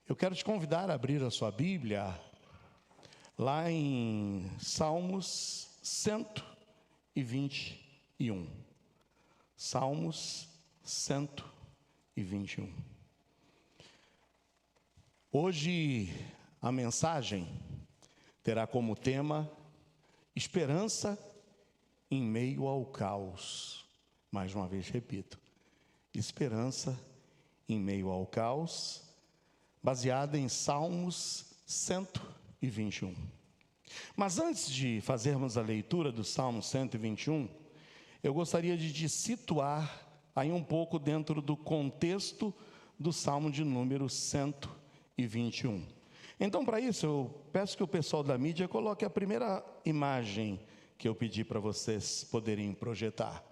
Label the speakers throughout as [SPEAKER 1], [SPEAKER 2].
[SPEAKER 1] Eu quero te convidar a abrir a sua Bíblia lá em Salmos 121. Salmos 121. Hoje a mensagem terá como tema esperança em meio ao caos. Mais uma vez repito, esperança em meio ao caos, baseada em Salmos 121. Mas antes de fazermos a leitura do Salmo 121, eu gostaria de te situar aí um pouco dentro do contexto do Salmo de número 121. Então, para isso, eu peço que o pessoal da mídia coloque a primeira imagem que eu pedi para vocês poderem projetar.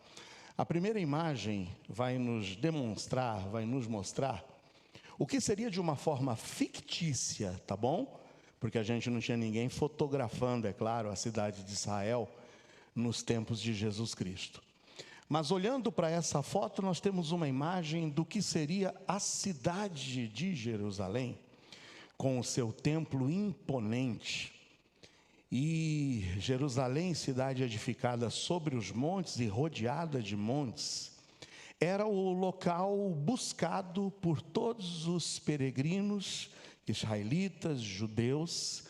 [SPEAKER 1] A primeira imagem vai nos demonstrar, vai nos mostrar o que seria de uma forma fictícia, tá bom? Porque a gente não tinha ninguém fotografando, é claro, a cidade de Israel nos tempos de Jesus Cristo. Mas olhando para essa foto, nós temos uma imagem do que seria a cidade de Jerusalém, com o seu templo imponente. E Jerusalém, cidade edificada sobre os montes e rodeada de montes, era o local buscado por todos os peregrinos, israelitas, judeus,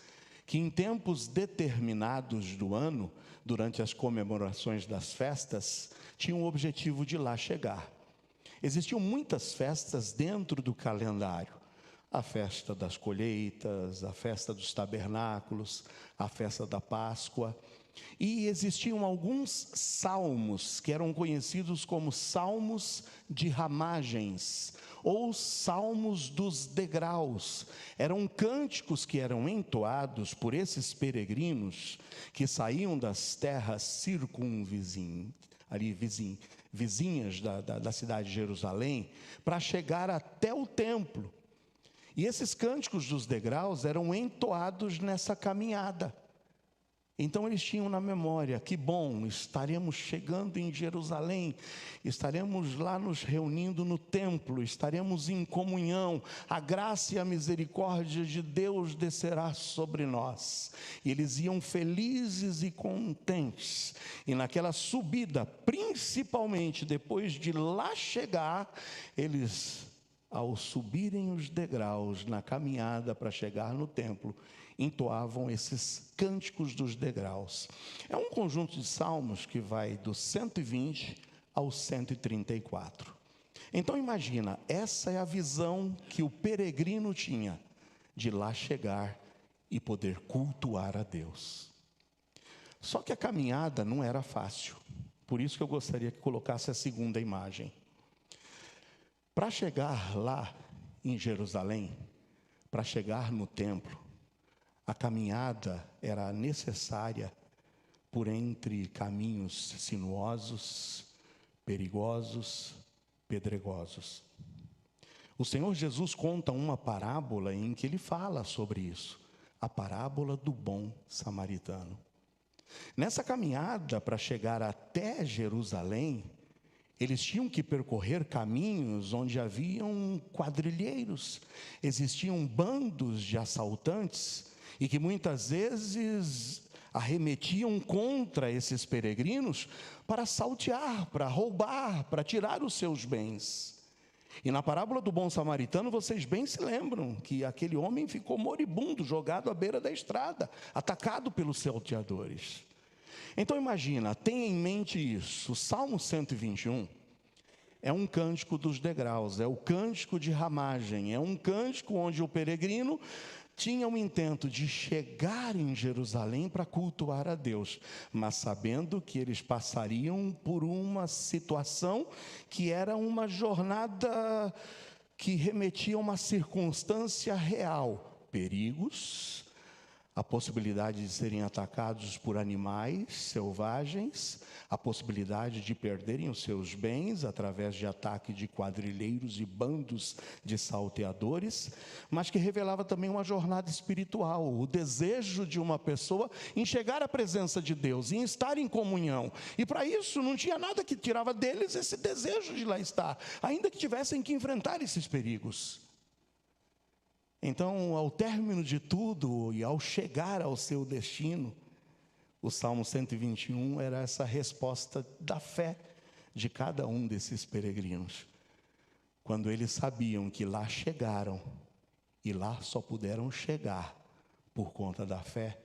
[SPEAKER 1] que em tempos determinados do ano, durante as comemorações das festas, tinham o objetivo de lá chegar. Existiam muitas festas dentro do calendário. A festa das colheitas, a festa dos tabernáculos, a festa da Páscoa. E existiam alguns salmos que eram conhecidos como salmos de ramagens, ou salmos dos degraus. Eram cânticos que eram entoados por esses peregrinos que saíam das terras vizinhas da cidade de Jerusalém, para chegar até o templo. E esses cânticos dos degraus eram entoados nessa caminhada. Então eles tinham na memória, que bom, estaremos chegando em Jerusalém, estaremos lá nos reunindo no templo, estaremos em comunhão, a graça e a misericórdia de Deus descerá sobre nós. E eles iam felizes e contentes, e naquela subida, principalmente depois de lá chegar, eles, ao subirem os degraus na caminhada para chegar no templo, entoavam esses cânticos dos degraus. É um conjunto de salmos que vai do 120 ao 134. Então imagina, essa é a visão que o peregrino tinha de lá chegar e poder cultuar a Deus. Só que a caminhada não era fácil. Por isso que eu gostaria que colocasse a segunda imagem. Para chegar lá em Jerusalém, para chegar no templo, a caminhada era necessária por entre caminhos sinuosos, perigosos, pedregosos. O Senhor Jesus conta uma parábola em que ele fala sobre isso, a parábola do bom samaritano. Nessa caminhada para chegar até Jerusalém, eles tinham que percorrer caminhos onde haviam quadrilheiros, existiam bandos de assaltantes e que muitas vezes arremetiam contra esses peregrinos para saltear, para roubar, para tirar os seus bens. E na parábola do bom samaritano, vocês bem se lembram que aquele homem ficou moribundo, jogado à beira da estrada, atacado pelos salteadores. Então imagina, tenha em mente isso, o Salmo 121 é um cântico dos degraus, é o cântico de ramagem, é um cântico onde o peregrino tinha o intento de chegar em Jerusalém para cultuar a Deus, mas sabendo que eles passariam por uma situação que era uma jornada que remetia a uma circunstância real, perigos, a possibilidade de serem atacados por animais selvagens, a possibilidade de perderem os seus bens através de ataque de quadrilheiros e bandos de salteadores, mas que revelava também uma jornada espiritual, o desejo de uma pessoa em chegar à presença de Deus, em estar em comunhão. E para isso não tinha nada que tirava deles esse desejo de lá estar, ainda que tivessem que enfrentar esses perigos. Então, ao término de tudo e ao chegar ao seu destino, o Salmo 121 era essa resposta da fé de cada um desses peregrinos. Quando eles sabiam que lá chegaram, e lá só puderam chegar por conta da fé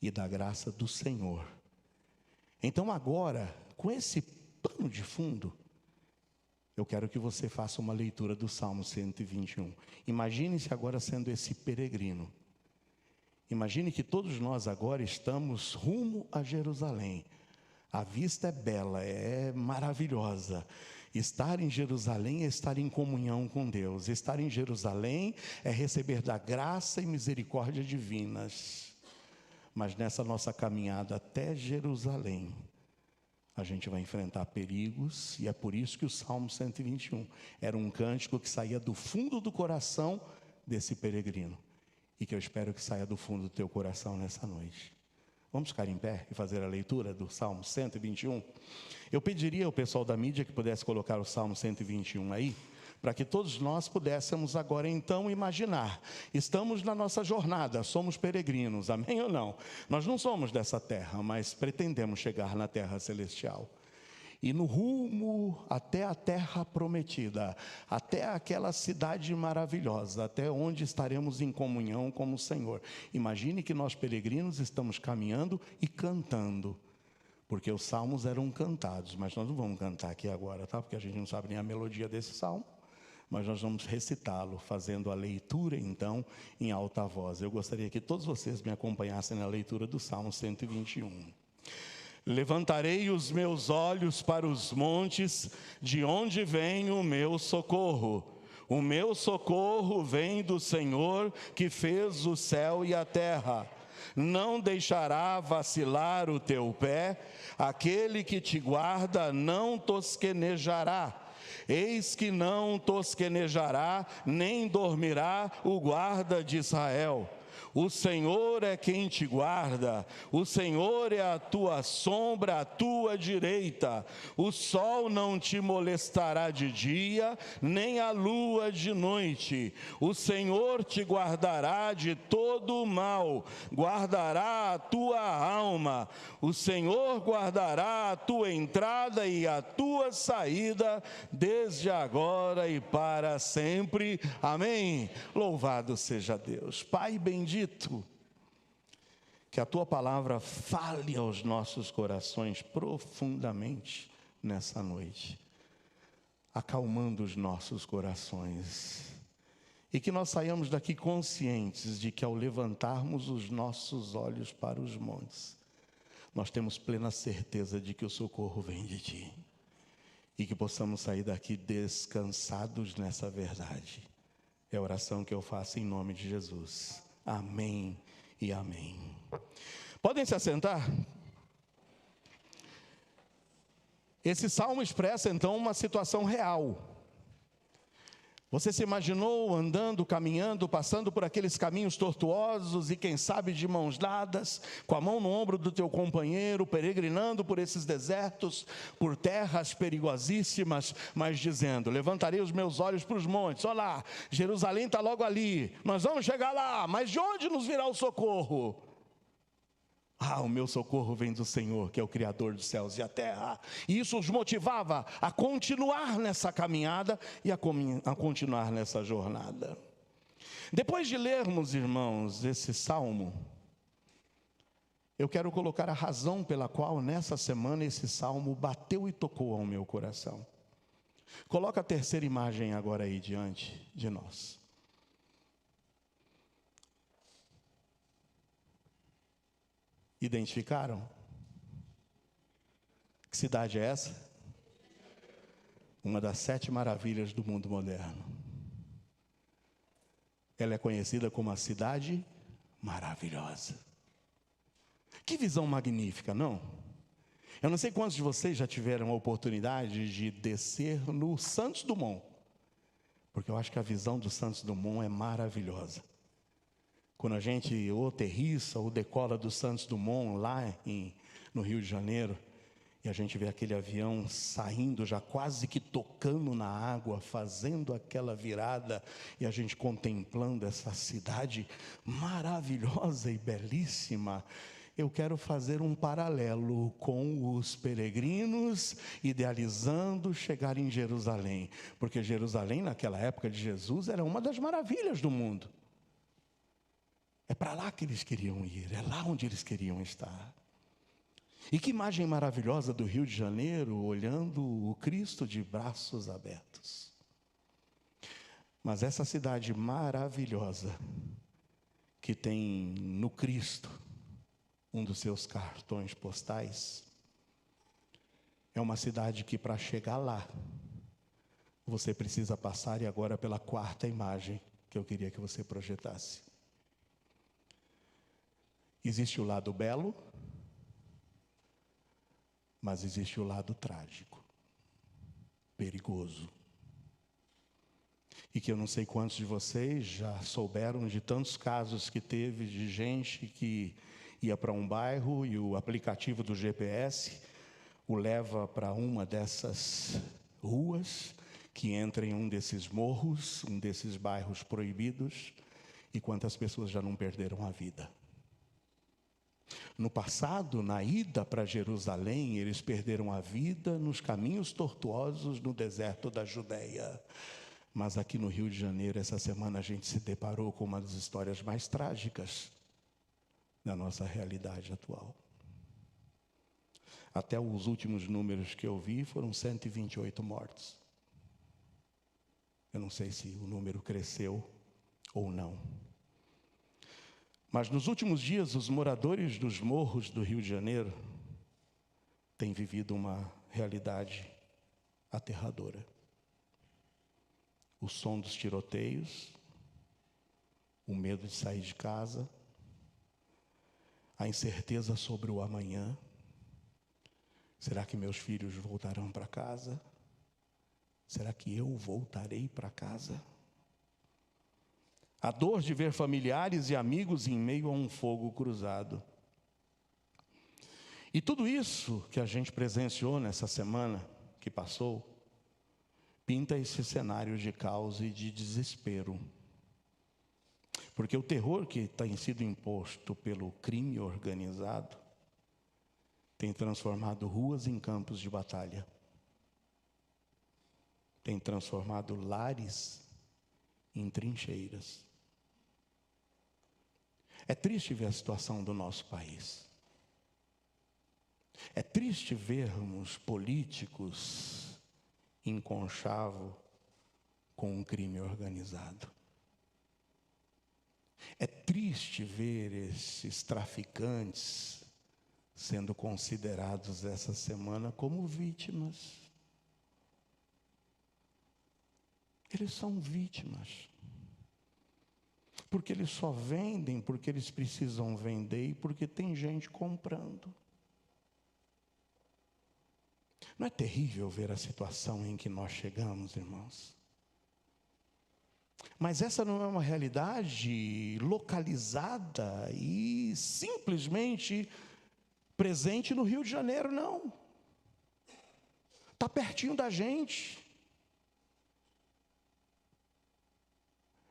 [SPEAKER 1] e da graça do Senhor. Então agora, com esse pano de fundo, eu quero que você faça uma leitura do Salmo 121. Imagine-se agora sendo esse peregrino. Imagine que todos nós agora estamos rumo a Jerusalém. A vista é bela, é maravilhosa. Estar em Jerusalém é estar em comunhão com Deus. Estar em Jerusalém é receber da graça e misericórdia divinas. Mas nessa nossa caminhada até Jerusalém, a gente vai enfrentar perigos, e é por isso que o Salmo 121 era um cântico que saía do fundo do coração desse peregrino, e que eu espero que saia do fundo do teu coração nessa noite. Vamos ficar em pé e fazer a leitura do Salmo 121? Eu pediria ao pessoal da mídia que pudesse colocar o Salmo 121 aí, para que todos nós pudéssemos agora então imaginar. Estamos na nossa jornada, somos peregrinos, amém ou não? Nós não somos dessa terra, mas pretendemos chegar na terra celestial. E no rumo até a terra prometida, até aquela cidade maravilhosa, até onde estaremos em comunhão com o Senhor. Imagine que nós peregrinos estamos caminhando e cantando, porque os salmos eram cantados, mas nós não vamos cantar aqui agora, tá? Porque a gente não sabe nem a melodia desse salmo, mas nós vamos recitá-lo, fazendo a leitura então em alta voz. Eu gostaria que todos vocês me acompanhassem na leitura do Salmo 121. Levantarei os meus olhos para os montes, de onde vem o meu socorro. O meu socorro vem do Senhor, que fez o céu e a terra. Não deixará vacilar o teu pé, aquele que te guarda não tosquenejará. Eis que não tosquenejará, nem dormirá o guarda de Israel. O Senhor é quem te guarda, o Senhor é a tua sombra, a tua direita. O sol não te molestará de dia, nem a lua de noite. O Senhor te guardará de todo o mal, guardará a tua alma. O Senhor guardará a tua entrada e a tua saída, desde agora e para sempre. Amém. Louvado seja Deus. Pai bendito, que a tua palavra fale aos nossos corações profundamente nessa noite, acalmando os nossos corações, e que nós saiamos daqui conscientes de que ao levantarmos os nossos olhos para os montes, nós temos plena certeza de que o socorro vem de ti, e que possamos sair daqui descansados nessa verdade. É a oração que eu faço em nome de Jesus. Amém e amém. Podem se assentar? Esse salmo expressa então uma situação real. Você se imaginou andando, caminhando, passando por aqueles caminhos tortuosos e quem sabe de mãos dadas, com a mão no ombro do teu companheiro, peregrinando por esses desertos, por terras perigosíssimas, mas dizendo: levantarei os meus olhos para os montes, olha lá, Jerusalém está logo ali, nós vamos chegar lá, mas de onde nos virá o socorro? O meu socorro vem do Senhor, que é o Criador dos céus e a terra. E isso os motivava a continuar nessa caminhada e a continuar nessa jornada. Depois de lermos, irmãos, esse salmo, eu quero colocar a razão pela qual nessa semana esse salmo bateu e tocou ao meu coração. Coloca a terceira imagem agora aí diante de nós. Identificaram? Que cidade é essa? Uma das 7 maravilhas do mundo moderno. Ela é conhecida como a cidade maravilhosa. Que visão magnífica, não? Eu não sei quantos de vocês já tiveram a oportunidade de descer no Santos Dumont, porque eu acho que a visão do Santos Dumont é maravilhosa. Quando a gente ou aterrissa ou decola do Santos Dumont lá no Rio de Janeiro, E a gente vê aquele avião saindo, já quase que tocando na água, fazendo aquela virada, e a gente contemplando essa cidade maravilhosa e belíssima. Eu quero fazer um paralelo com os peregrinos idealizando chegar em Jerusalém, porque Jerusalém, naquela época de Jesus, era uma das maravilhas do mundo. É para lá que eles queriam ir, é lá onde eles queriam estar. E que imagem maravilhosa do Rio de Janeiro, olhando o Cristo de braços abertos. Mas essa cidade maravilhosa, que tem no Cristo um dos seus cartões postais, é uma cidade que, para chegar lá, você precisa passar, e agora pela quarta imagem que eu queria que você projetasse. Existe o lado belo, mas existe o lado trágico, perigoso. E que eu não sei quantos de vocês já souberam de tantos casos que teve de gente que ia para um bairro e o aplicativo do GPS o leva para uma dessas ruas que entra em um desses morros, um desses bairros proibidos, e quantas pessoas já não perderam a vida. No passado, na ida para Jerusalém, eles perderam a vida nos caminhos tortuosos no deserto da Judéia. Mas aqui no Rio de Janeiro, essa semana, a gente se deparou com uma das histórias mais trágicas da nossa realidade atual. Até os últimos números que eu vi foram 128 mortos. Eu não sei se o número cresceu ou não. Mas nos últimos dias, os moradores dos morros do Rio de Janeiro têm vivido uma realidade aterradora. O som dos tiroteios, o medo de sair de casa, a incerteza sobre o amanhã. Será que meus filhos voltarão para casa? Será que eu voltarei para casa? A dor de ver familiares e amigos em meio a um fogo cruzado. E tudo isso que a gente presenciou nessa semana que passou, pinta esse cenário de caos e de desespero. Porque o terror que tem sido imposto pelo crime organizado tem transformado ruas em campos de batalha. Tem transformado lares em trincheiras. É triste ver a situação do nosso país. É triste vermos políticos em conchavo com um crime organizado. É triste ver esses traficantes sendo considerados essa semana como vítimas. Eles são vítimas. Porque eles só vendem porque eles precisam vender e porque tem gente comprando. Não é terrível ver a situação em que nós chegamos, irmãos? Mas essa não é uma realidade localizada e simplesmente presente no Rio de Janeiro, não. Está pertinho da gente.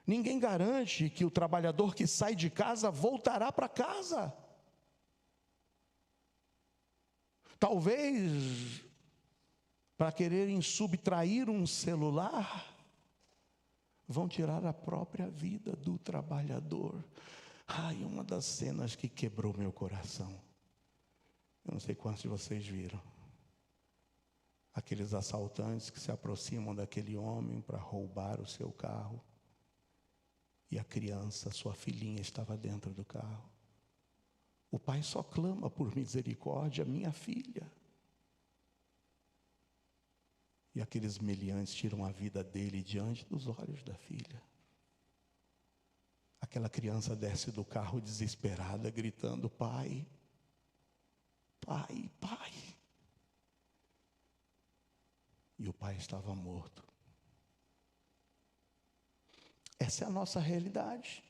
[SPEAKER 1] Ninguém garante que o trabalhador que sai de casa voltará para casa. Talvez, para quererem subtrair um celular, vão tirar a própria vida do trabalhador. Ai, uma das cenas que quebrou meu coração. Eu não sei quantos de vocês viram. Aqueles assaltantes que se aproximam daquele homem para roubar o seu carro. E a criança, sua filhinha, estava dentro do carro. O pai só clama por misericórdia, minha filha. E aqueles meliantes tiram a vida dele diante dos olhos da filha. Aquela criança desce do carro desesperada, gritando, pai, pai, pai. E o pai estava morto. Essa é a nossa realidade.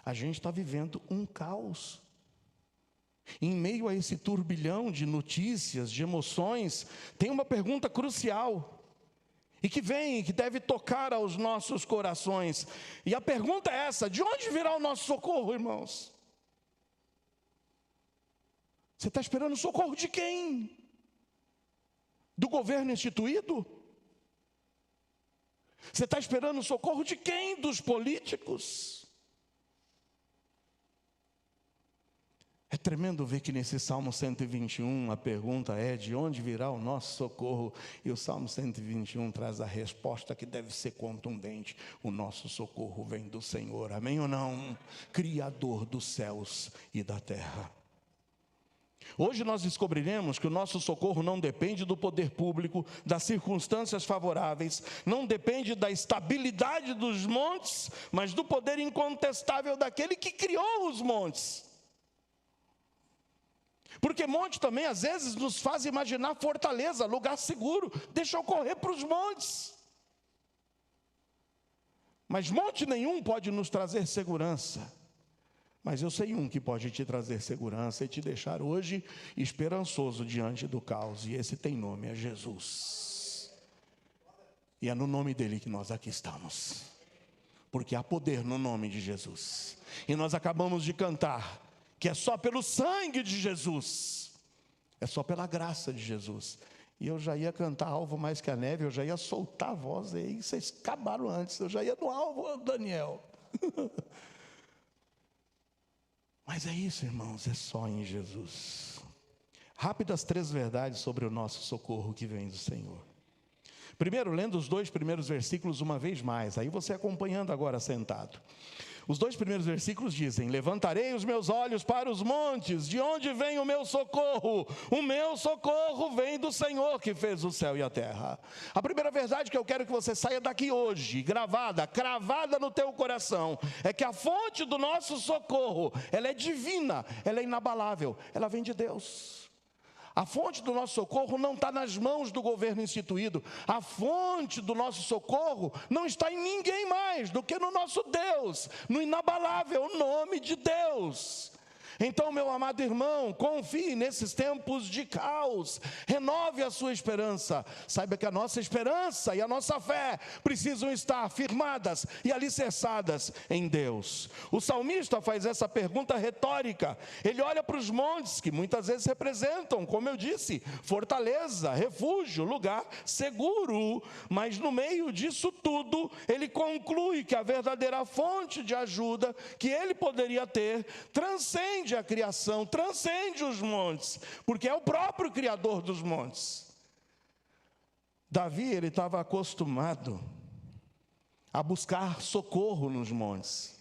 [SPEAKER 1] A gente está vivendo um caos. Em meio a esse turbilhão de notícias, de emoções, tem uma pergunta crucial, e que deve tocar aos nossos corações. E a pergunta é essa: de onde virá o nosso socorro, irmãos? Você está esperando socorro de quem? Do governo instituído? Você está esperando socorro de quem? Dos políticos? É tremendo ver que nesse Salmo 121 a pergunta é: de onde virá o nosso socorro? E o Salmo 121 traz a resposta que deve ser contundente: o nosso socorro vem do Senhor, amém ou não? Criador dos céus e da terra. Hoje nós descobriremos que o nosso socorro não depende do poder público, das circunstâncias favoráveis, não depende da estabilidade dos montes, mas do poder incontestável daquele que criou os montes. Porque monte também às vezes nos faz imaginar fortaleza, lugar seguro. Deixa eu correr para os montes. Mas monte nenhum pode nos trazer segurança. Mas eu sei um que pode te trazer segurança e te deixar hoje esperançoso diante do caos. E esse tem nome, é Jesus. E é no nome dele que nós aqui estamos. Porque há poder no nome de Jesus. E nós acabamos de cantar que é só pelo sangue de Jesus. É só pela graça de Jesus. E eu já ia cantar alvo mais que a neve, eu já ia soltar a voz, e aí vocês acabaram antes, eu já ia no alvo, Daniel. Mas é isso, irmãos, é só em Jesus. Rápidas 3 verdades sobre o nosso socorro que vem do Senhor. Primeiro, lendo os 2 primeiros versículos uma vez mais, aí você acompanhando agora sentado. Os 2 primeiros versículos dizem: levantarei os meus olhos para os montes, de onde vem o meu socorro? O meu socorro vem do Senhor que fez o céu e a terra. A primeira verdade que eu quero que você saia daqui hoje, gravada, cravada no teu coração, é que a fonte do nosso socorro, ela é divina, ela é inabalável, ela vem de Deus. A fonte do nosso socorro não está nas mãos do governo instituído. A fonte do nosso socorro não está em ninguém mais do que no nosso Deus, no inabalável nome de Deus. Então, meu amado irmão, confie nesses tempos de caos, renove a sua esperança. Saiba que a nossa esperança e a nossa fé precisam estar firmadas e alicerçadas em Deus. O salmista faz essa pergunta retórica. Ele olha para os montes, que muitas vezes representam, como eu disse, fortaleza, refúgio, lugar seguro. Mas no meio disso tudo, ele conclui que a verdadeira fonte de ajuda que ele poderia ter transcende a criação, transcende os montes, porque é o próprio Criador dos montes. Davi, ele estava acostumado a buscar socorro nos montes.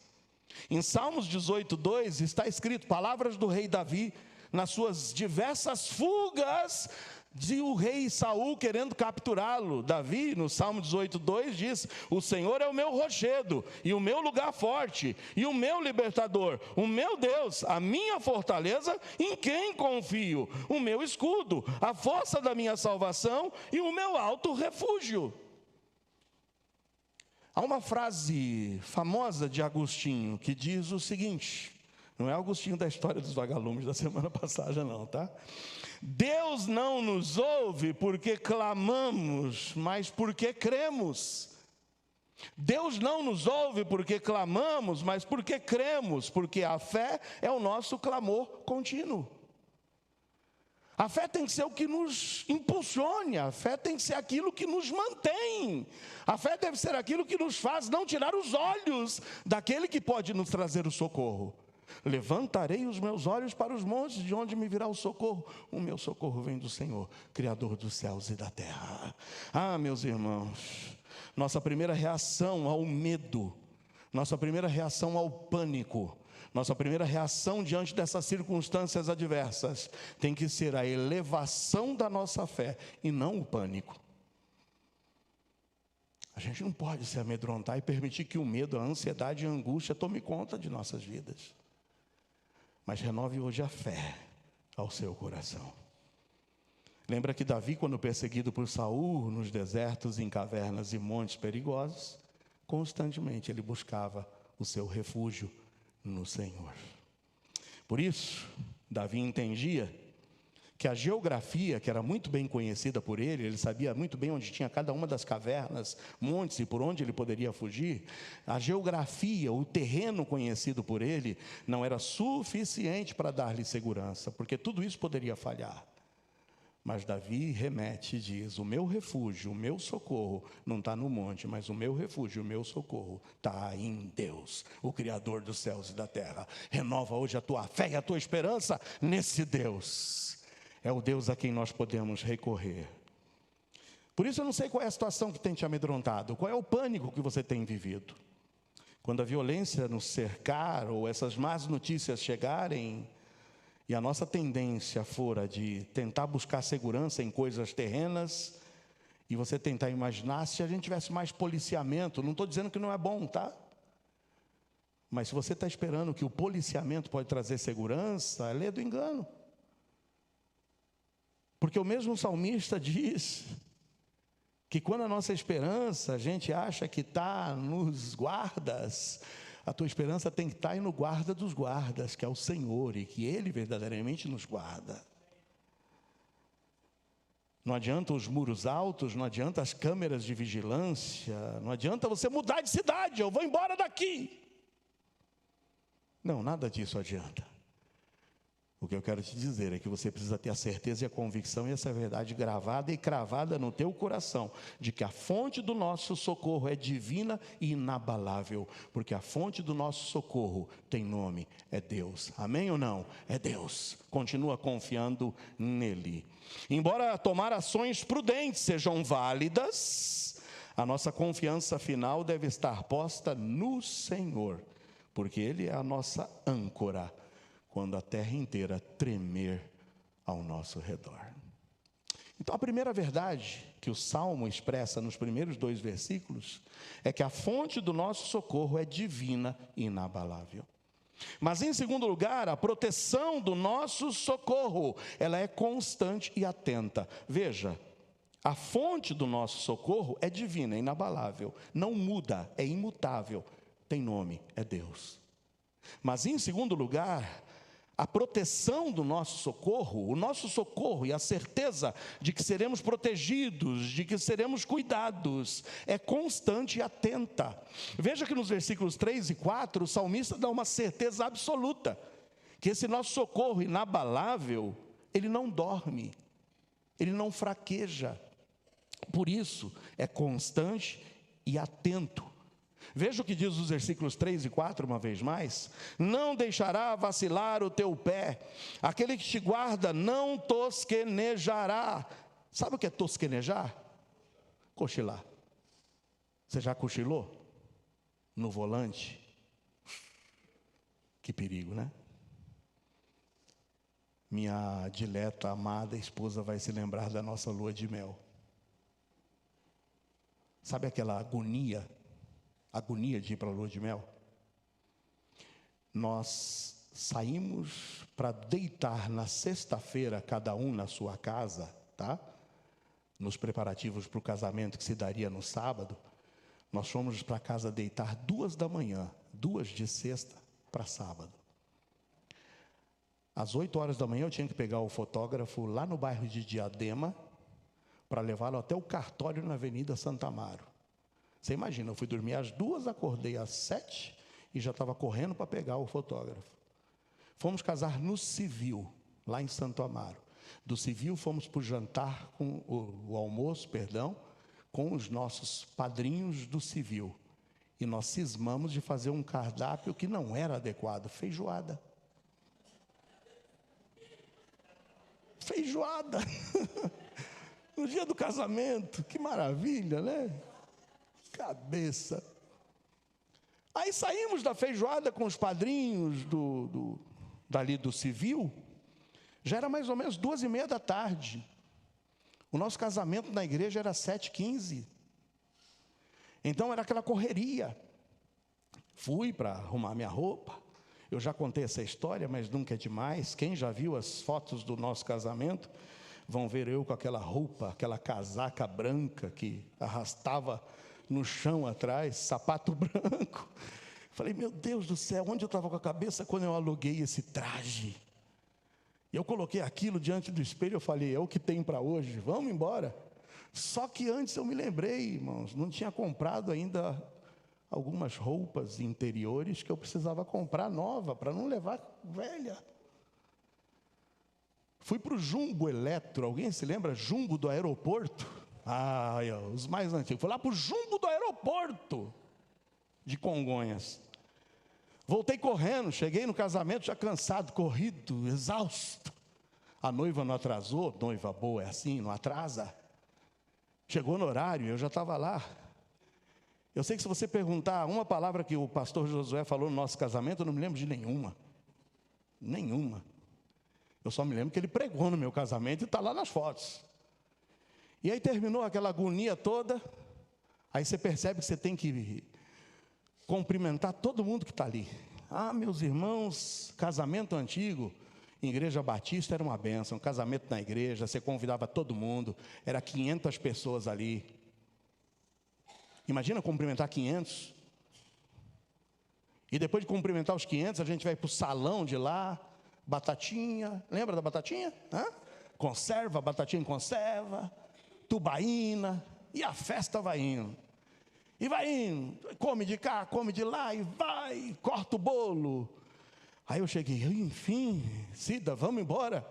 [SPEAKER 1] Em Salmos 18:2 está escrito, palavras do rei Davi, nas suas diversas fugas de o rei Saul querendo capturá-lo. Davi, no Salmo 18:2 diz: o Senhor é o meu rochedo, e o meu lugar forte, e o meu libertador, o meu Deus, a minha fortaleza, em quem confio, o meu escudo, a força da minha salvação, e o meu alto refúgio. Há uma frase famosa de Agostinho, que diz o seguinte, não é Agostinho da história dos vagalumes da semana passada não, tá? Deus não nos ouve porque clamamos, mas porque cremos. Deus não nos ouve porque clamamos, mas porque cremos, porque a fé é o nosso clamor contínuo. A fé tem que ser o que nos impulsione, a fé tem que ser aquilo que nos mantém. A fé deve ser aquilo que nos faz não tirar os olhos daquele que pode nos trazer o socorro. Levantarei os meus olhos para os montes, de onde me virá o socorro? O meu socorro vem do Senhor, Criador dos céus e da terra. Ah, meus irmãos, nossa primeira reação ao medo, nossa primeira reação ao pânico, nossa primeira reação diante dessas circunstâncias adversas tem que ser a elevação da nossa fé e não o pânico. A gente não pode se amedrontar e permitir que o medo, a ansiedade e a angústia tome conta de nossas vidas. Mas renove hoje a fé ao seu coração. Lembra que Davi, quando perseguido por Saul, nos desertos, em cavernas e montes perigosos, constantemente ele buscava o seu refúgio no Senhor. Por isso, Davi entendia que a geografia, que era muito bem conhecida por ele sabia muito bem onde tinha cada uma das cavernas, montes e por onde ele poderia fugir. A geografia, o terreno conhecido por ele, não era suficiente para dar-lhe segurança, porque tudo isso poderia falhar. Mas Davi remete e diz: o meu refúgio, o meu socorro, não está no monte, mas o meu refúgio, o meu socorro está em Deus, o Criador dos céus e da terra. Renova hoje a tua fé e a tua esperança nesse Deus. É o Deus a quem nós podemos recorrer. Por isso eu não sei qual é a situação que tem te amedrontado, qual é o pânico que você tem vivido. Quando a violência nos cercar, ou essas más notícias chegarem, e a nossa tendência for a de tentar buscar segurança em coisas terrenas, e você tentar imaginar se a gente tivesse mais policiamento. Não estou dizendo que não é bom, tá? Mas se você está esperando que o policiamento pode trazer segurança, é lê do engano. Porque o mesmo salmista diz que quando a nossa esperança, a gente acha que está nos guardas, a tua esperança tem que estar no guarda dos guardas, que é o Senhor, e que Ele verdadeiramente nos guarda. Não adianta os muros altos, não adianta as câmeras de vigilância, não adianta você mudar de cidade, eu vou embora daqui. Não, nada disso adianta. O que eu quero te dizer é que você precisa ter a certeza e a convicção, e essa verdade gravada e cravada no teu coração, de que a fonte do nosso socorro é divina e inabalável, porque a fonte do nosso socorro tem nome, é Deus. Amém ou não? É Deus. Continua confiando nele. Embora tomar ações prudentes sejam válidas, a nossa confiança final deve estar posta no Senhor, porque Ele é a nossa âncora quando a terra inteira tremer ao nosso redor. Então, a primeira verdade que o Salmo expressa nos primeiros 2 versículos é que a fonte do nosso socorro é divina e inabalável. Mas, em segundo lugar, a proteção do nosso socorro, ela é constante e atenta. Veja, a fonte do nosso socorro é divina, é inabalável, não muda, é imutável, tem nome, é Deus. Mas, em segundo lugar, a proteção do nosso socorro, o nosso socorro e a certeza de que seremos protegidos, de que seremos cuidados, é constante e atenta. Veja que nos versículos 3 e 4, o salmista dá uma certeza absoluta, que esse nosso socorro inabalável, ele não dorme, ele não fraqueja. Por isso, é constante e atento. Veja o que diz os versículos 3 e 4 uma vez mais: não deixará vacilar o teu pé, aquele que te guarda não tosquenejará. Sabe o que é tosquenejar? Cochilar. Você já cochilou? No volante? Que perigo, né? Minha dileta, amada esposa vai se lembrar da nossa lua de mel. Sabe aquela agonia de ir para a lua de mel? Nós saímos para deitar na sexta-feira, cada um na sua casa, tá? Nos preparativos para o casamento que se daria no sábado, nós fomos para casa deitar 2 da manhã, 2 de sexta para sábado. Às 8 horas da manhã eu tinha que pegar o fotógrafo lá no bairro de Diadema, para levá-lo até o cartório na Avenida Santa Amaro. Você imagina, eu fui dormir às 2, acordei às 7 e já estava correndo para pegar o fotógrafo. Fomos casar no civil, lá em Santo Amaro. Do civil fomos para o jantar, o almoço, com os nossos padrinhos do civil. E nós cismamos de fazer um cardápio que não era adequado, feijoada. Feijoada! No dia do casamento, que maravilha, né? Cabeça. Aí saímos da feijoada com os padrinhos dali do civil. Já era mais ou menos 2:30 da tarde. O nosso casamento na igreja era 7h15. Então era aquela correria. Fui para arrumar minha roupa. Eu já contei essa história, mas nunca é demais. Quem já viu as fotos do nosso casamento vão ver eu com aquela roupa, aquela casaca branca que arrastava no chão atrás, sapato branco. Falei, meu Deus do céu, onde eu estava com a cabeça quando eu aluguei esse traje? E eu coloquei aquilo diante do espelho, eu falei, é o que tem para hoje, vamos embora. Só que antes eu me lembrei, irmãos, não tinha comprado ainda algumas roupas interiores que eu precisava comprar nova, para não levar velha. Fui para o Jumbo Eletro, alguém se lembra? Jumbo do aeroporto? Ah, os mais antigos. Fui lá para o Jumbo do aeroporto de Congonhas. Voltei correndo, cheguei no casamento já cansado, corrido, exausto. A noiva não atrasou, noiva boa é assim, não atrasa. Chegou no horário, eu já estava lá. Eu sei que se você perguntar uma palavra que o pastor Josué falou no nosso casamento, eu não me lembro de nenhuma. Nenhuma. Eu só me lembro que ele pregou no meu casamento e está lá nas fotos. E aí terminou aquela agonia toda, aí você percebe que você tem que cumprimentar todo mundo que está ali. Ah, meus irmãos, casamento antigo, em igreja batista era uma bênção, casamento na igreja, você convidava todo mundo, era 500 pessoas ali. Imagina cumprimentar 500. E depois de cumprimentar os 500, a gente vai para o salão de lá, batatinha, lembra da batatinha? Conserva, batatinha em conserva, tubaína, e a festa vai indo. E vai indo, come de cá, come de lá, e vai, corta o bolo. Aí eu cheguei, enfim, Cida, vamos embora.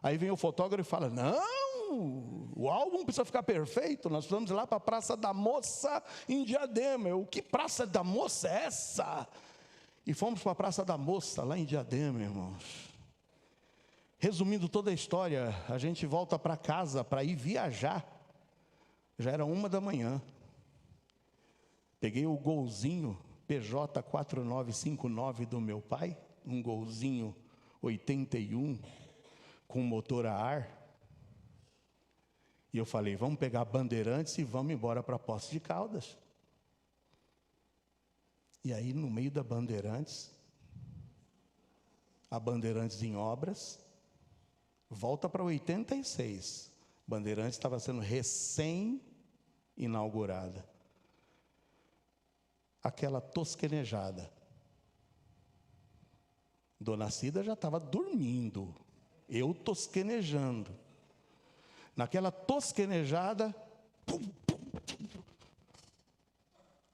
[SPEAKER 1] Aí vem o fotógrafo e fala, não, o álbum precisa ficar perfeito, nós precisamos ir lá para a Praça da Moça em Diadema. Eu, que Praça da Moça é essa? E fomos para a Praça da Moça, lá em Diadema, irmãos. Resumindo toda a história, a gente volta para casa para ir viajar. Já era 1h. Peguei o golzinho PJ 4959 do meu pai, um golzinho 81 com motor a ar. E eu falei, vamos pegar Bandeirantes e vamos embora para Poços de Caldas. E aí no meio da Bandeirantes, a Bandeirantes em obras, volta para 86. Bandeirantes estava sendo recém-inaugurada. Aquela tosquenejada. Dona Cida já estava dormindo, eu tosquenejando. Naquela tosquenejada,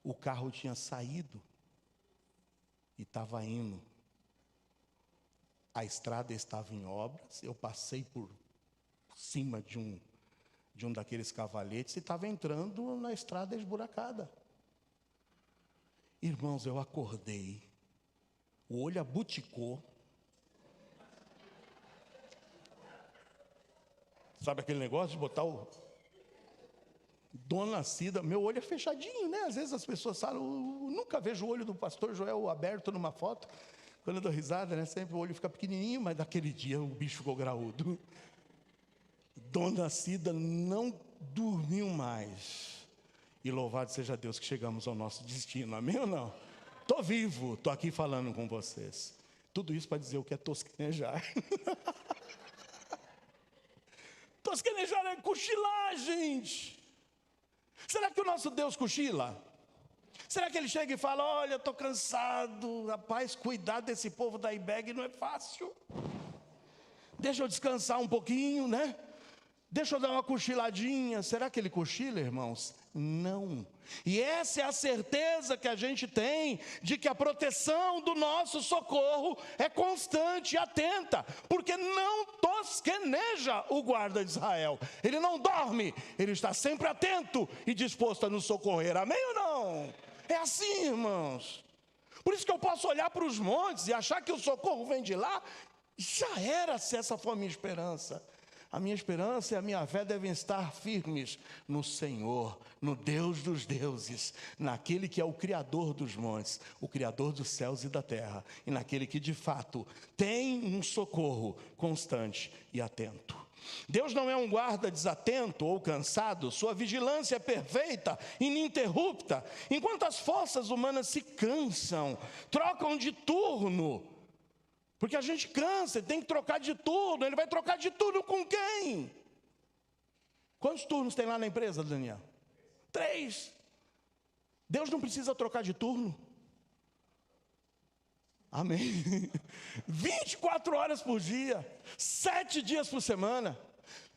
[SPEAKER 1] o carro tinha saído e estava indo. A estrada estava em obras, eu passei por cima de um daqueles cavaletes e estava entrando na estrada esburacada. Irmãos, eu acordei, o olho abuticou. Sabe aquele negócio de botar o... Dona Cida, meu olho é fechadinho, né? Às vezes as pessoas falam, eu nunca vejo o olho do pastor Joel aberto numa foto. Quando eu dou risada, né? Sempre o olho fica pequenininho, mas naquele dia o bicho ficou graúdo. Dona Cida não dormiu mais. E louvado seja Deus que chegamos ao nosso destino, amém ou não? Estou vivo, estou aqui falando com vocês. Tudo isso para dizer o que é tosquenejar. Tosquenejar é cochilar, gente. Será que o nosso Deus cochila? Será que ele chega e fala, olha, estou cansado, rapaz, cuidar desse povo da IBEG não é fácil. Deixa eu descansar um pouquinho, né? Deixa eu dar uma cochiladinha. Será que ele cochila, irmãos? Não. E essa é a certeza que a gente tem de que a proteção do nosso socorro é constante e atenta, porque não tosqueneja o guarda de Israel. Ele não dorme, ele está sempre atento e disposto a nos socorrer. Amém ou não? É assim, irmãos. Por isso que eu posso olhar para os montes e achar que o socorro vem de lá. Já era, se essa for a minha esperança. A minha esperança e a minha fé devem estar firmes no Senhor, no Deus dos deuses, naquele que é o Criador dos montes, o Criador dos céus e da terra, e naquele que de fato tem um socorro constante e atento. Deus não é um guarda desatento ou cansado, sua vigilância é perfeita, ininterrupta. Enquanto as forças humanas se cansam, trocam de turno, porque a gente cansa, tem que trocar de turno. Ele vai trocar de turno com quem? Quantos turnos tem lá na empresa, Daniel? 3. Deus não precisa trocar de turno. Amém? 24 horas por dia, 7 dias por semana,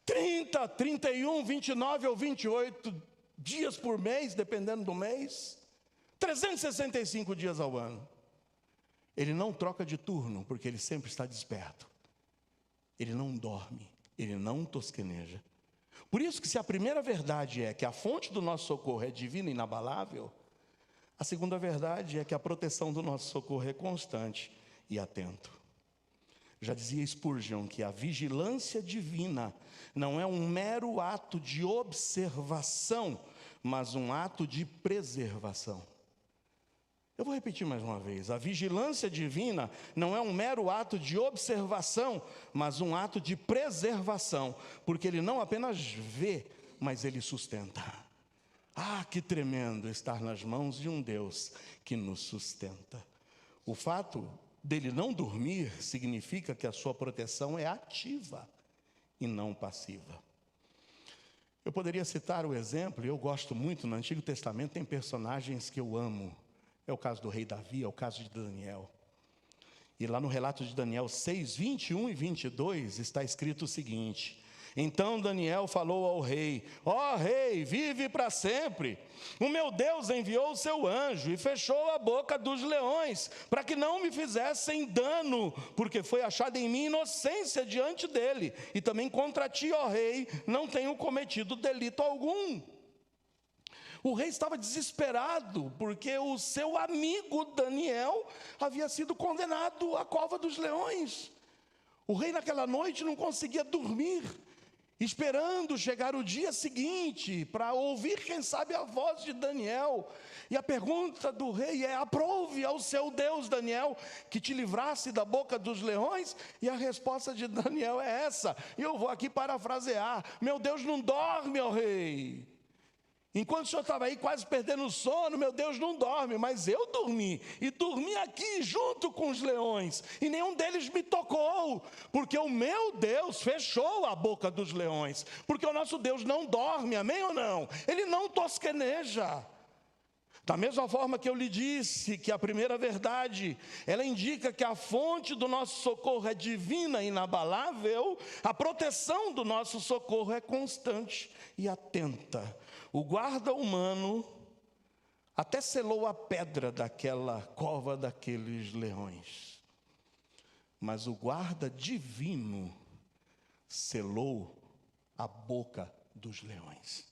[SPEAKER 1] 30, 31, 29 ou 28 dias por mês, dependendo do mês, 365 dias ao ano. Ele não troca de turno, porque ele sempre está desperto. Ele não dorme, ele não tosqueneja. Por isso que se a primeira verdade é que a fonte do nosso socorro é divina e inabalável, a segunda verdade é que a proteção do nosso socorro é constante e atento. Já dizia Spurgeon que a vigilância divina não é um mero ato de observação, mas um ato de preservação. Eu vou repetir mais uma vez. A vigilância divina não é um mero ato de observação, mas um ato de preservação, porque ele não apenas vê, mas ele sustenta. Ah, que tremendo estar nas mãos de um Deus que nos sustenta. O fato dele não dormir significa que a sua proteção é ativa e não passiva. Eu poderia citar o exemplo, eu gosto muito, no Antigo Testamento tem personagens que eu amo. É o caso do rei Davi, é o caso de Daniel. E lá no relato de Daniel 6, 21 e 22, está escrito o seguinte: então Daniel falou ao rei: ó rei, vive para sempre. O meu Deus enviou o seu anjo e fechou a boca dos leões, para que não me fizessem dano, porque foi achada em mim inocência diante dele. E também contra ti, ó rei, não tenho cometido delito algum. O rei estava desesperado, porque o seu amigo Daniel havia sido condenado à cova dos leões. O rei naquela noite não conseguia dormir, esperando chegar o dia seguinte, para ouvir, quem sabe, a voz de Daniel. E a pergunta do rei é: aprove ao seu Deus, Daniel, que te livrasse da boca dos leões? E a resposta de Daniel é essa, e eu vou aqui parafrasear: meu Deus não dorme, ó rei. Enquanto o senhor estava aí quase perdendo o sono, meu Deus não dorme, mas eu dormi, e dormi aqui junto com os leões, e nenhum deles me tocou, porque o meu Deus fechou a boca dos leões, porque o nosso Deus não dorme, amém ou não? Ele não tosqueneja. Da mesma forma que eu lhe disse que a primeira verdade, ela indica que a fonte do nosso socorro é divina e inabalável, a proteção do nosso socorro é constante e atenta. O guarda humano até selou a pedra daquela cova daqueles leões, mas o guarda divino selou a boca dos leões.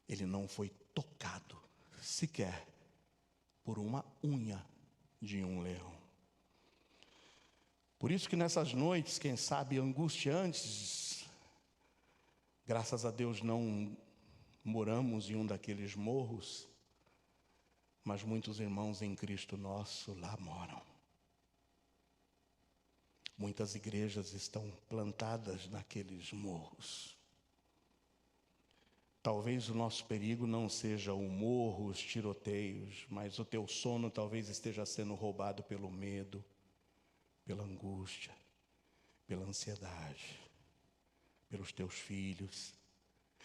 [SPEAKER 1] Ele não foi tocado sequer por uma unha de um leão. Por isso que nessas noites, quem sabe angustiantes, graças a Deus não moramos em um daqueles morros, mas muitos irmãos em Cristo nosso lá moram. Muitas igrejas estão plantadas naqueles morros. Talvez o nosso perigo não seja o morro, os tiroteios, mas o teu sono talvez esteja sendo roubado pelo medo, pela angústia, pela ansiedade, pelos teus filhos.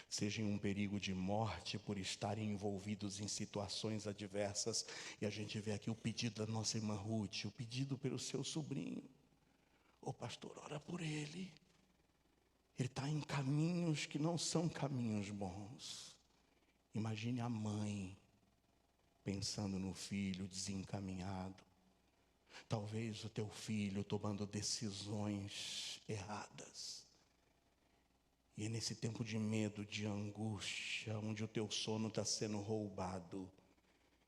[SPEAKER 1] Seja em um perigo de morte por estarem envolvidos em situações adversas. E a gente vê aqui o pedido da nossa irmã Ruth, o pedido pelo seu sobrinho. Ô pastor, ora por ele. Ele está em caminhos que não são caminhos bons. Imagine a mãe pensando no filho desencaminhado. Talvez o teu filho tomando decisões erradas. E é nesse tempo de medo, de angústia, onde o teu sono está sendo roubado,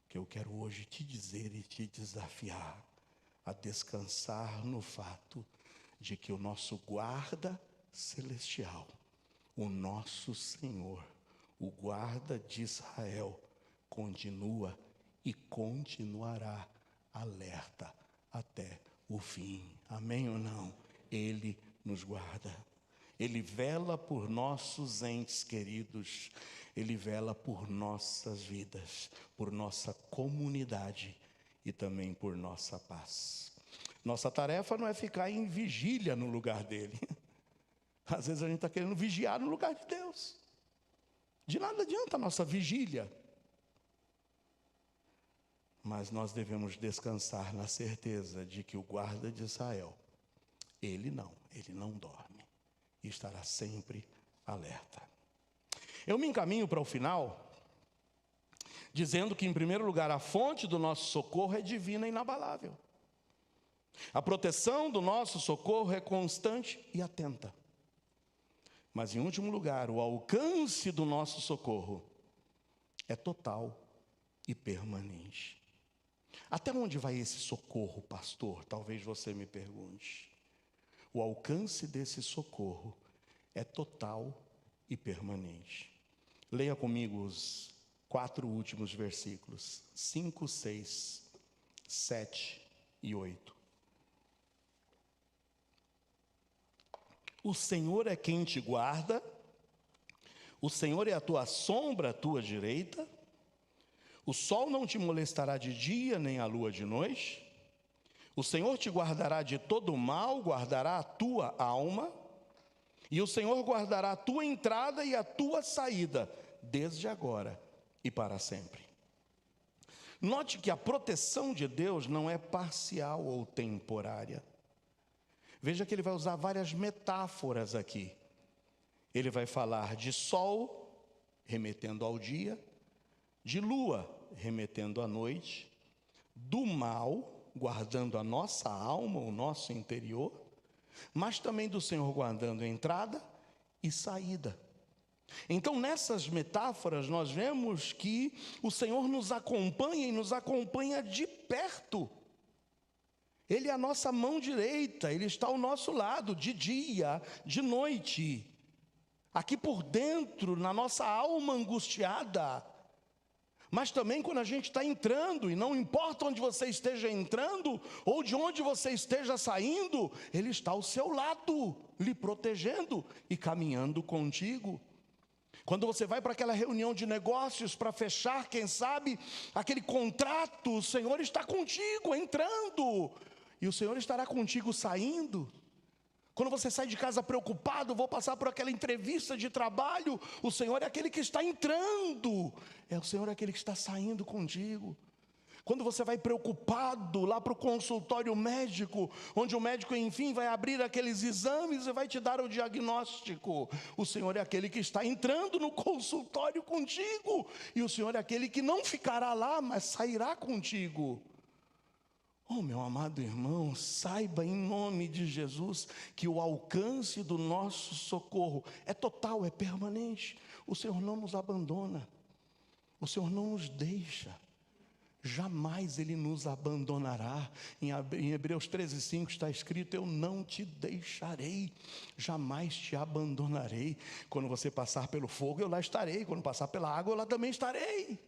[SPEAKER 1] que eu quero hoje te dizer e te desafiar a descansar no fato de que o nosso guarda celestial, o nosso Senhor, o guarda de Israel, continua e continuará alerta até o fim. Amém ou não? Ele nos guarda. Ele vela por nossos entes queridos. Ele vela por nossas vidas, por nossa comunidade e também por nossa paz. Nossa tarefa não é ficar em vigília no lugar dele. Às vezes a gente está querendo vigiar no lugar de Deus. De nada adianta a nossa vigília. Mas nós devemos descansar na certeza de que o guarda de Israel, ele não dorme e estará sempre alerta. Eu me encaminho para o final, dizendo que, em primeiro lugar, a fonte do nosso socorro é divina e inabalável. A proteção do nosso socorro é constante e atenta. Mas, em último lugar, o alcance do nosso socorro é total e permanente. Até onde vai esse socorro, pastor? Talvez você me pergunte. O alcance desse socorro é total e permanente. Leia comigo os 4 últimos versículos, 5, 6, 7 e 8. O Senhor é quem te guarda, o Senhor é a tua sombra à tua direita, o sol não te molestará de dia, nem a lua de noite. O Senhor te guardará de todo mal, guardará a tua alma, e o Senhor guardará a tua entrada e a tua saída, desde agora e para sempre. Note que a proteção de Deus não é parcial ou temporária. Veja que ele vai usar várias metáforas aqui. Ele vai falar de sol, remetendo ao dia, de lua, remetendo à noite, do mal, guardando a nossa alma, o nosso interior, mas também do Senhor guardando entrada e saída. Então, nessas metáforas, nós vemos que o Senhor nos acompanha e nos acompanha de perto. Ele é a nossa mão direita, Ele está ao nosso lado, de dia, de noite. Aqui por dentro, na nossa alma angustiada. Mas também quando a gente está entrando, e não importa onde você esteja entrando, ou de onde você esteja saindo, Ele está ao seu lado, lhe protegendo e caminhando contigo. Quando você vai para aquela reunião de negócios para fechar, quem sabe, aquele contrato, o Senhor está contigo entrando, e o Senhor estará contigo saindo. Quando você sai de casa preocupado, vou passar por aquela entrevista de trabalho, o Senhor é aquele que está entrando, o Senhor é aquele que está saindo contigo. Quando você vai preocupado lá para o consultório médico, onde o médico enfim vai abrir aqueles exames e vai te dar o diagnóstico, o Senhor é aquele que está entrando no consultório contigo, e o Senhor é aquele que não ficará lá, mas sairá contigo. Oh, meu amado irmão, saiba em nome de Jesus que o alcance do nosso socorro é total, é permanente. O Senhor não nos abandona, o Senhor não nos deixa, jamais Ele nos abandonará. Em Hebreus 13:5 está escrito: eu não te deixarei, jamais te abandonarei. Quando você passar pelo fogo, eu lá estarei. Quando passar pela água, eu lá também estarei.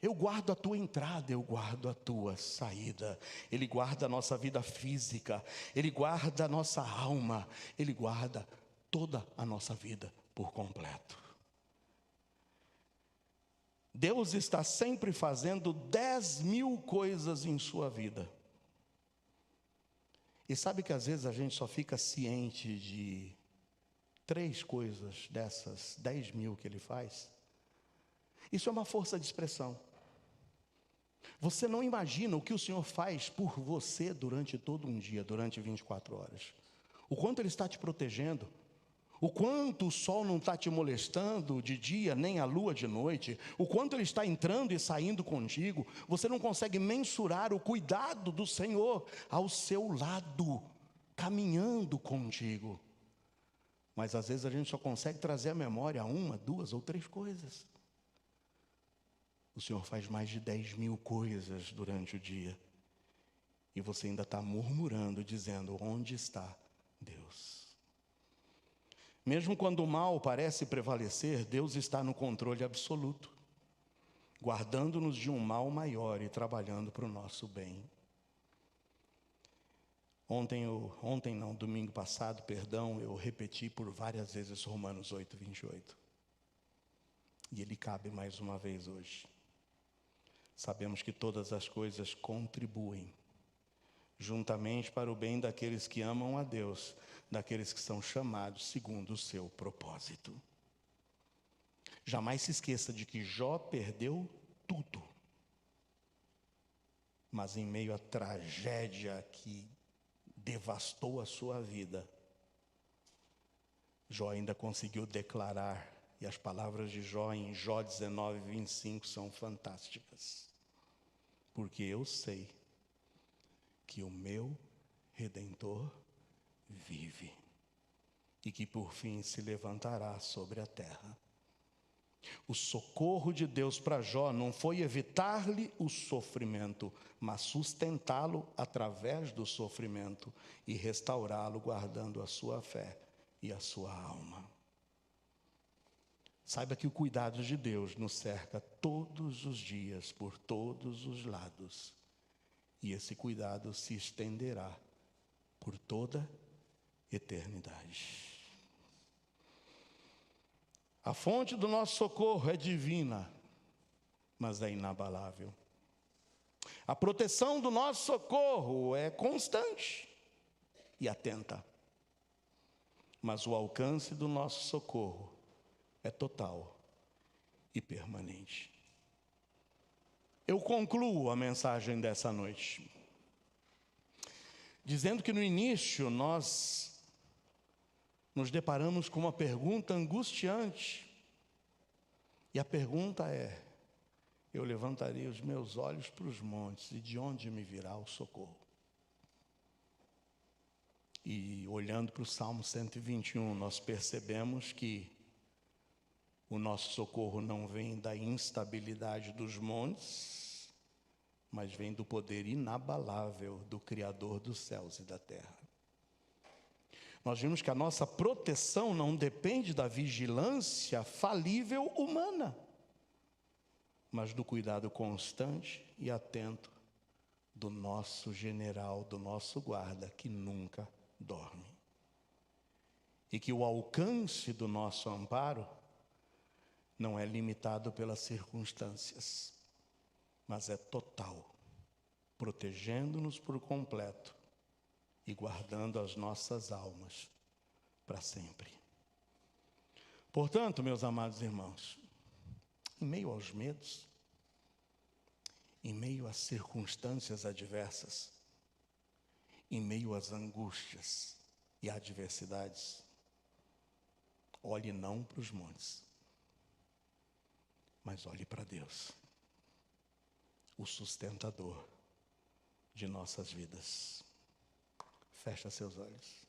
[SPEAKER 1] Eu guardo a tua entrada, eu guardo a tua saída. Ele guarda a nossa vida física, Ele guarda a nossa alma, Ele guarda toda a nossa vida por completo. Deus está sempre fazendo 10.000 coisas em sua vida. E sabe que às vezes a gente só fica ciente de 3 coisas dessas 10.000 que Ele faz? Isso é uma força de expressão. Você não imagina o que o Senhor faz por você durante todo um dia, durante 24 horas. O quanto Ele está te protegendo, o quanto o sol não está te molestando de dia, nem a lua de noite, o quanto Ele está entrando e saindo contigo. Você não consegue mensurar o cuidado do Senhor ao seu lado, caminhando contigo. Mas às vezes a gente só consegue trazer à memória 1, 2 ou 3 coisas. O Senhor faz mais de 10.000 coisas durante o dia. E você ainda está murmurando, dizendo: onde está Deus? Mesmo quando o mal parece prevalecer, Deus está no controle absoluto, guardando-nos de um mal maior e trabalhando para o nosso bem. Domingo passado, eu repeti por várias vezes Romanos 8:28. E ele cabe mais uma vez hoje. Sabemos que todas as coisas contribuem juntamente para o bem daqueles que amam a Deus, daqueles que são chamados segundo o seu propósito. Jamais se esqueça de que Jó perdeu tudo. mas em meio à tragédia que devastou a sua vida, Jó ainda conseguiu declarar, e as palavras de Jó em Jó 19, 25 são fantásticas. Porque eu sei que o meu Redentor vive, e que por fim se levantará sobre a terra. O socorro de Deus para Jó não foi evitar-lhe o sofrimento, mas sustentá-lo através do sofrimento e restaurá-lo guardando a sua fé e a sua alma. Saiba que o cuidado de Deus nos cerca todos os dias, por todos os lados, e esse cuidado se estenderá por toda a eternidade. A fonte do nosso socorro é divina, mas é inabalável. A proteção do nosso socorro é constante e atenta, mas o alcance do nosso socorro é total e permanente. Eu concluo a mensagem dessa noite dizendo que no início nós nos deparamos com uma pergunta angustiante. E a pergunta é: eu levantarei os meus olhos para os montes, e de onde me virá o socorro? E olhando para o Salmo 121, nós percebemos que o nosso socorro não vem da instabilidade dos montes, mas vem do poder inabalável do Criador dos céus e da terra. Nós vimos que a nossa proteção não depende da vigilância falível humana, mas do cuidado constante e atento do nosso general, do nosso guarda, que nunca dorme. E que o alcance do nosso amparo não é limitado pelas circunstâncias, mas é total, protegendo-nos por completo e guardando as nossas almas para sempre. Portanto, meus amados irmãos, em meio aos medos, em meio às circunstâncias adversas, em meio às angústias e adversidades, olhe não para os montes, mas olhe para Deus, o sustentador de nossas vidas. Fecha seus olhos.